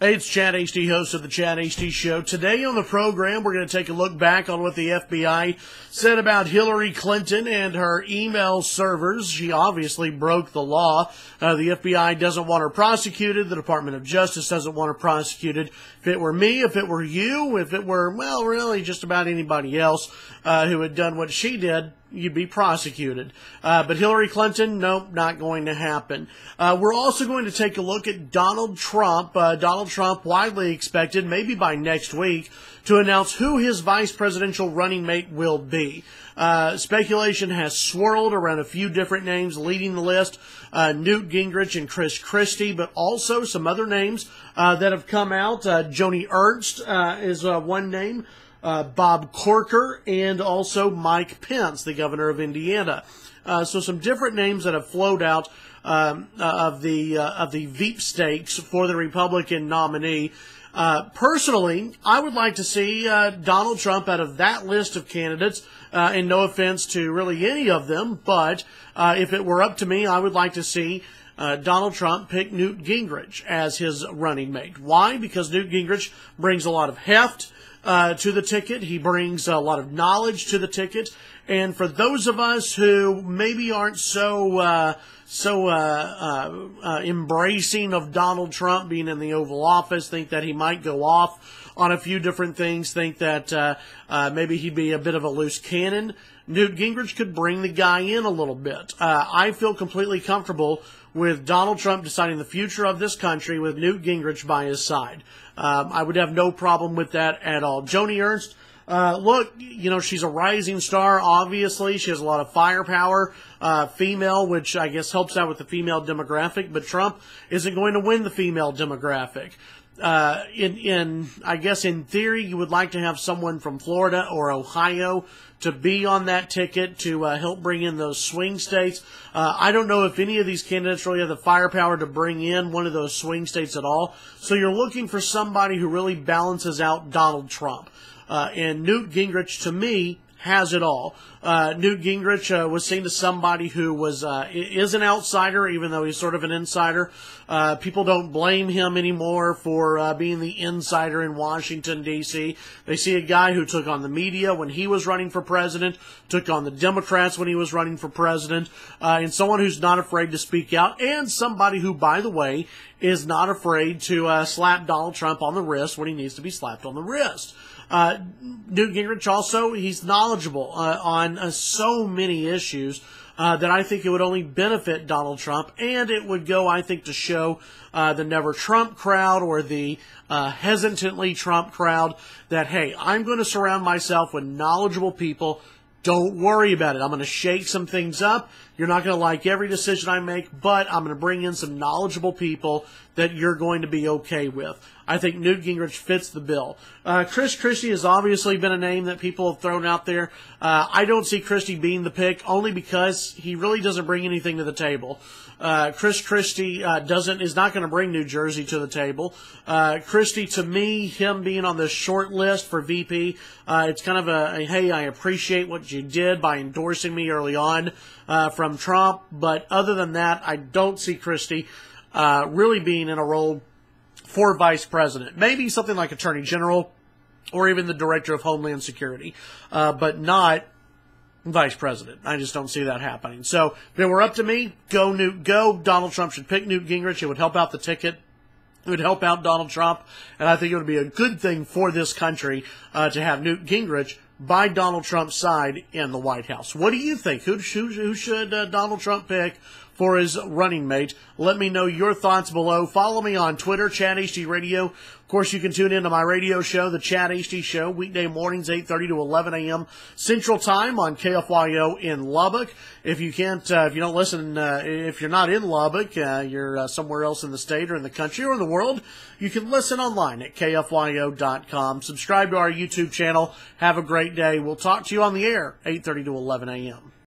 Hey, it's Chad Hasty, host of the Chad Hasty Show. Today on the program, we're going to take a look back on what the FBI said about Hillary Clinton and her email servers. She obviously broke the law. The FBI doesn't want her prosecuted. The Department of Justice doesn't want her prosecuted. If it were me, if it were you, if it were, well, really just about anybody else who had done what she did, you'd be prosecuted. But Hillary Clinton, nope, not going to happen. We're also going to take a look at Donald Trump. Donald Trump widely expected, maybe by next week, to announce who his vice presidential running mate will be. Speculation has swirled around a few different names leading the list, Newt Gingrich and Chris Christie, but also some other names that have come out. Joni Ernst is one name. Bob Corker, and also Mike Pence, the governor of Indiana. So some different names that have flowed out of the Veep stakes for the Republican nominee. Personally, I would like to see Donald Trump out of that list of candidates, and no offense to really any of them, but if it were up to me, I would like to see Donald Trump pick Newt Gingrich as his running mate. Why? Because Newt Gingrich brings a lot of heft to the ticket. He brings a lot of knowledge to the ticket. And for those of us who maybe aren't so embracing of Donald Trump being in the Oval Office, think that he might go off on a few different things, think that maybe he'd be a bit of a loose cannon, Newt Gingrich could bring the guy in a little bit. I feel completely comfortable with Donald Trump deciding the future of this country with Newt Gingrich by his side. I would have no problem with that at all. Joni Ernst, look, you know, she's a rising star, obviously. She has a lot of firepower, female, which I guess helps out with the female demographic, but Trump isn't going to win the female demographic. I guess in theory, you would like to have someone from Florida or Ohio to be on that ticket to help bring in those swing states. I don't know if any of these candidates really have the firepower to bring in one of those swing states at all. So you're looking for somebody who really balances out Donald Trump. And Newt Gingrich, to me, has it all. Newt Gingrich was seen as somebody who is an outsider, even though he's sort of an insider. People don't blame him anymore for being the insider in Washington, D.C. They see a guy who took on the media when he was running for president, took on the Democrats when he was running for president, and someone who's not afraid to speak out, and somebody who, by the way, is not afraid to slap Donald Trump on the wrist when he needs to be slapped on the wrist. Newt Gingrich also, he's knowledgeable on so many issues that I think it would only benefit Donald Trump, and it would go, I think, to show the Never Trump crowd or the hesitantly Trump crowd that, hey, I'm going to surround myself with knowledgeable people. Don't worry about it. I'm going to shake some things up. You're not going to like every decision I make, but I'm going to bring in some knowledgeable people that you're going to be okay with. I think Newt Gingrich fits the bill. Chris Christie has obviously been a name that people have thrown out there. I don't see Christie being the pick only because he really doesn't bring anything to the table. Chris Christie is not going to bring New Jersey to the table. Christie, to me, him being on the short list for VP, it's kind of a hey, I appreciate what you did by endorsing me early on from Trump, but other than that, I don't see Christie really being in a role for vice president. Maybe something like Attorney General or even the Director of Homeland Security, but not vice president. I just don't see that happening. So if it were up to me, go Newt, go. Donald Trump should pick Newt Gingrich. It would help out the ticket. It would help out Donald Trump, and I think it would be a good thing for this country to have Newt Gingrich by Donald Trump's side in the White House. What do you think? Who should Donald Trump pick for his running mate? Let me know your thoughts below. Follow me on Twitter, Chad Hasty Radio. Of course, you can tune in to my radio show, The Chad Hasty Show, weekday mornings, 8:30 to 11 a.m. Central Time on KFYO in Lubbock. If you can't, if you don't listen, if you're not in Lubbock, you're somewhere else in the state or in the country or in the world, you can listen online at KFYO.com. Subscribe to our YouTube channel. Have a great day. We'll talk to you on the air, 8:30 to 11 a.m.